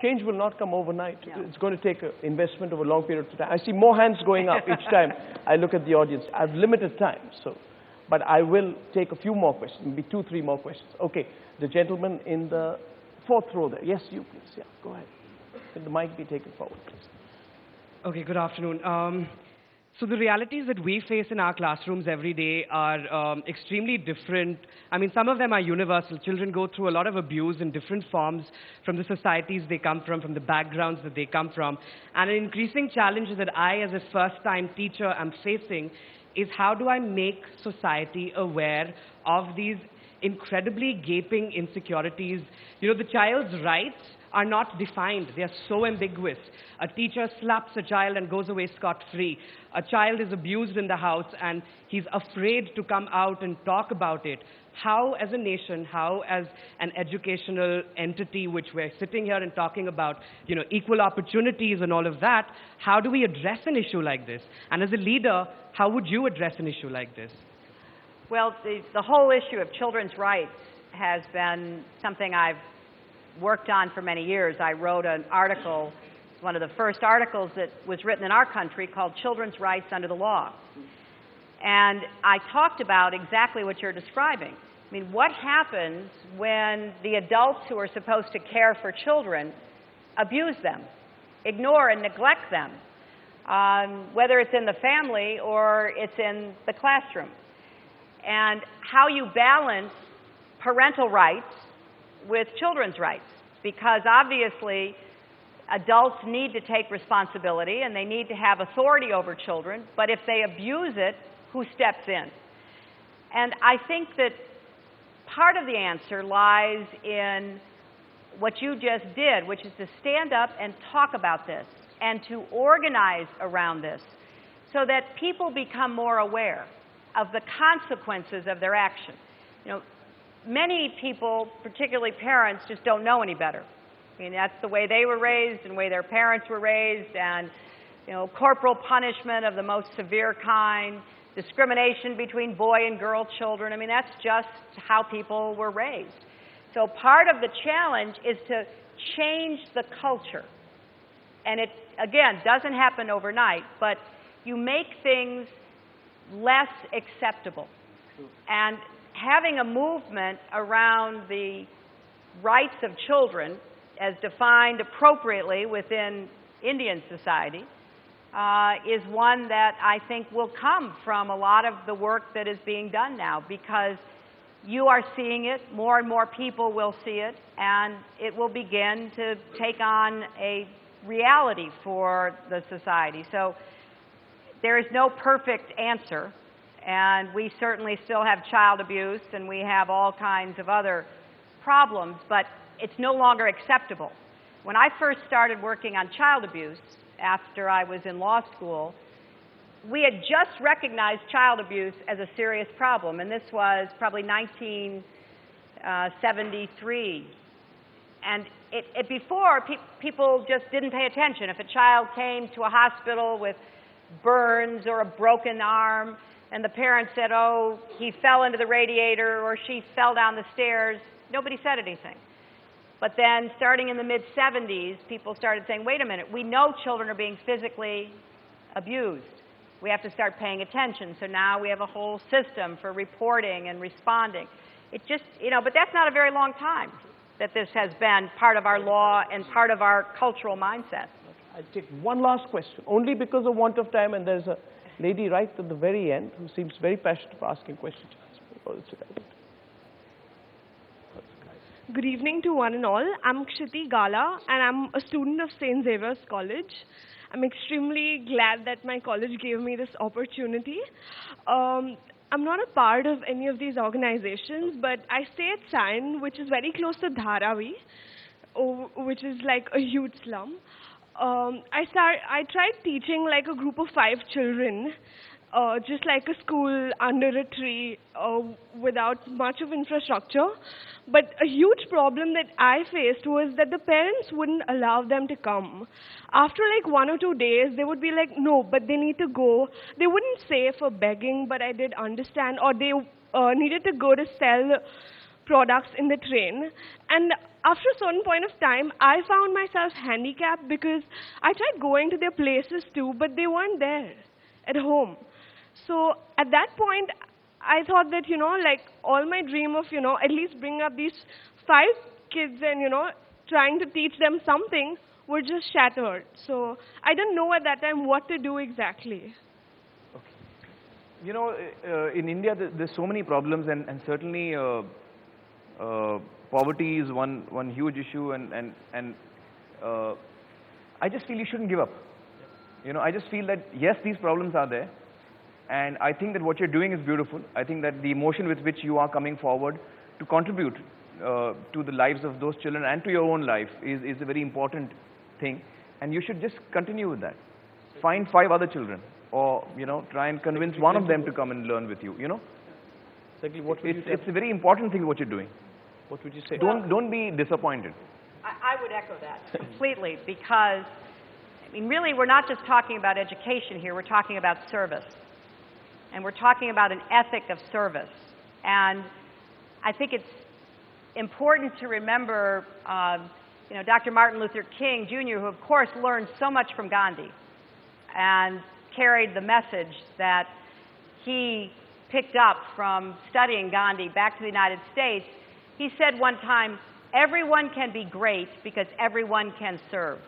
change will not come overnight. It's going to take an investment over a long period of time. I see more hands going up each time I look at the audience. I have limited time, but I will take a few more questions, maybe 2, 3 more questions. Okay, the gentleman in the 4th row there. Yes, you please. Yeah, go ahead. Can the mic be taken forward, please? Okay, good afternoon. So the realities that we face in our classrooms every day are extremely different. I mean, some of them are universal. Children go through a lot of abuse in different forms from the societies they come from the backgrounds that they come from. And an increasing challenge that I, as a first-time teacher, am facing is how do I make society aware of these incredibly gaping insecurities. You know, the child's rights are not defined. They are so ambiguous. A teacher slaps a child and goes away scot-free. A child is abused in the house and he's afraid to come out and talk about it. How, as a nation, how, as an educational entity, which we're sitting here and talking about, you know, equal opportunities and all of that, how do we address an issue like this? And as a leader, how would you address an issue like this? Well, the whole issue of children's rights has been something I've worked on for many years. I wrote an article, one of the first articles that was written in our country, called Children's Rights Under the Law. And I talked about exactly what you're describing. I mean, what happens when the adults who are supposed to care for children abuse them, ignore and neglect them, whether it's in the family or it's in the classroom? And how you balance parental rights with children's rights, because obviously adults need to take responsibility and they need to have authority over children, but if they abuse it, who steps in? And I think that part of the answer lies in what you just did, which is to stand up and talk about this and to organize around this so that people become more aware of the consequences of their action. You know, many people, particularly parents, just don't know any better. I mean, that's the way they were raised and the way their parents were raised, and, you know, corporal punishment of the most severe kind, discrimination between boy and girl children. I mean, that's just how people were raised. So part of the challenge is to change the culture. And it, again, doesn't happen overnight, but you make things less acceptable. And having a movement around the rights of children as defined appropriately within Indian society is one that I think will come from a lot of the work that is being done now, because you are seeing it, more and more people will see it, and it will begin to take on a reality for the society. So there is no perfect answer, and we certainly still have child abuse and we have all kinds of other problems, but it's no longer acceptable. When I first started working on child abuse after I was in law school, we had just recognized child abuse as a serious problem, and this was probably 1973. And before, people just didn't pay attention. If a child came to a hospital with burns or a broken arm, and the parents said, oh, he fell into the radiator or she fell down the stairs, nobody said anything. But then, starting in the mid-70s, people started saying, wait a minute, we know children are being physically abused. We have to start paying attention. So now we have a whole system for reporting and responding. It just, you know, but that's not a very long time that this has been part of our law and part of our cultural mindset. I'll take one last question, only because of want of time, and there's a lady right at the very end who seems very passionate for asking questions. Good evening to one and all. I'm Kshiti Gala, and I'm a student of St. Xavier's College. I'm extremely glad that my college gave me this opportunity. I'm not a part of any of these organizations, but I stay at Sion, which is very close to Dharavi, which is like a huge slum. I tried teaching like a group of 5 children, just like a school under a tree, without much of infrastructure. But a huge problem that I faced was that the parents wouldn't allow them to come. After like 1 or 2 days, they would be like, no, but they need to go. They wouldn't say for begging, but I did understand, or they needed to go to sell products in the train. And after a certain point of time, I found myself handicapped because I tried going to their places too, but they weren't there at home. So at that point, I thought that, like all my dream of, at least bringing up these 5 kids and, trying to teach them something were just shattered. So I didn't know at that time what to do exactly. In India, there's so many problems, and certainly poverty is one huge issue, and I just feel you shouldn't give up. I just feel that yes, these problems are there, and I think that what you're doing is beautiful. I think that the emotion with which you are coming forward to contribute to the lives of those children and to your own life is a very important thing, and you should just continue with that. Find 5 other children, or try and convince one of them to come and learn with you. Exactly. What would you say? It's a very important thing what you're doing. What would you say? Don't be disappointed. I would echo that completely, because, really, we're not just talking about education here. We're talking about service. And we're talking about an ethic of service. And I think it's important to remember, Dr. Martin Luther King, Jr., who, of course, learned so much from Gandhi and carried the message that he picked up from studying Gandhi back to the United States. He said one time, everyone can be great because everyone can serve.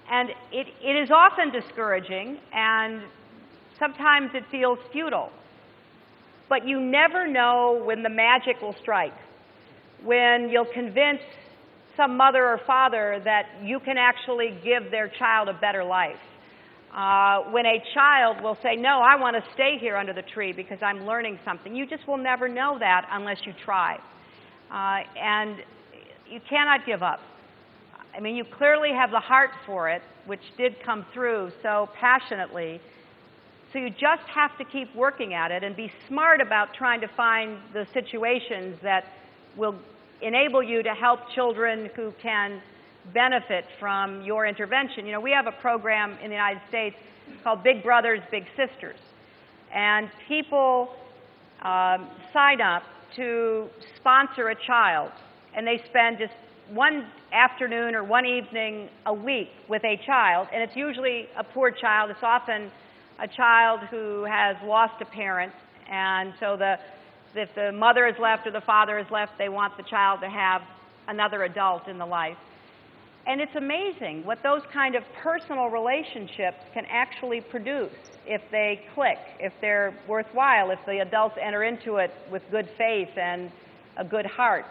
And it is often discouraging, and sometimes it feels futile. But you never know when the magic will strike, when you'll convince some mother or father that you can actually give their child a better life. When a child will say, no, I want to stay here under the tree because I'm learning something. You just will never know that unless you try. And you cannot give up. You clearly have the heart for it, which did come through so passionately. So you just have to keep working at it and be smart about trying to find the situations that will enable you to help children who can benefit from your intervention. We have a program in the United States called Big Brothers, Big Sisters. And people sign up to sponsor a child, and they spend just one afternoon or one evening a week with a child, and it's usually a poor child. It's often a child who has lost a parent, and so if the mother is left or the father is left, they want the child to have another adult in the life. And it's amazing what those kind of personal relationships can actually produce if they click, if they're worthwhile, if the adults enter into it with good faith and a good heart.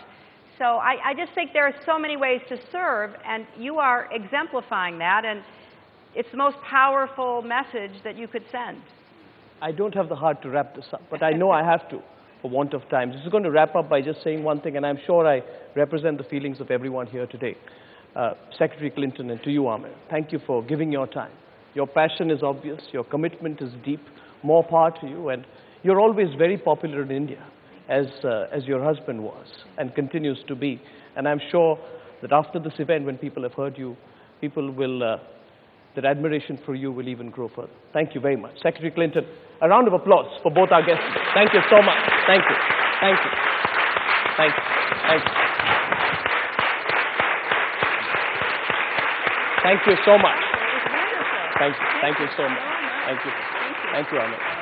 So I just think there are so many ways to serve, and you are exemplifying that, and it's the most powerful message that you could send. I don't have the heart to wrap this up, but I know I have to, for want of time. This is going to wrap up by just saying one thing, and I'm sure I represent the feelings of everyone here today. Secretary Clinton, and to you, Aamir, thank you for giving your time. Your passion is obvious, your commitment is deep, more power to you, and you're always very popular in India, as your husband was and continues to be. And I'm sure that after this event, when people have heard you, people will, their admiration for you will even grow further. Thank you very much. Secretary Clinton, a round of applause for both our guests. Thank you so much. Thank you. Thank you. Thank you. Thank you. Thank you so much. Thank you. Thank you so much. Thank you. Thank you, Arnab.